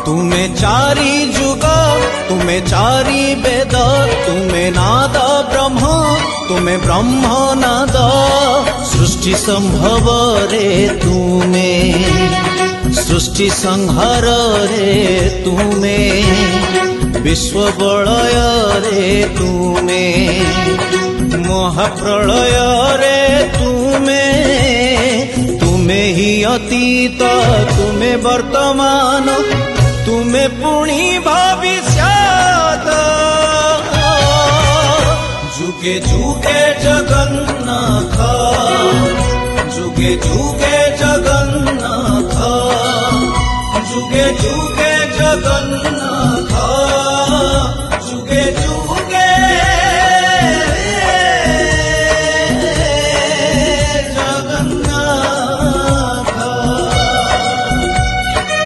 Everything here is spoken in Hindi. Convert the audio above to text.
तुमे चारि जुग तुमे चारि वेद तुमे नाद ब्रह्म तुमे ब्रह्म नाद सृष्टि संभव रे तुमे सृष्टि संहार रे तुमे विश्व बलय रे तुमे महाप्रलय रे तुमे तुमे ही अतीत तुमे वर्तमान तुमे पुणी भविष्यत जुगे जुगे जगन्नाथ जुगे जुगे जगन्नाथ जुगे जुगे जगन्नाथ।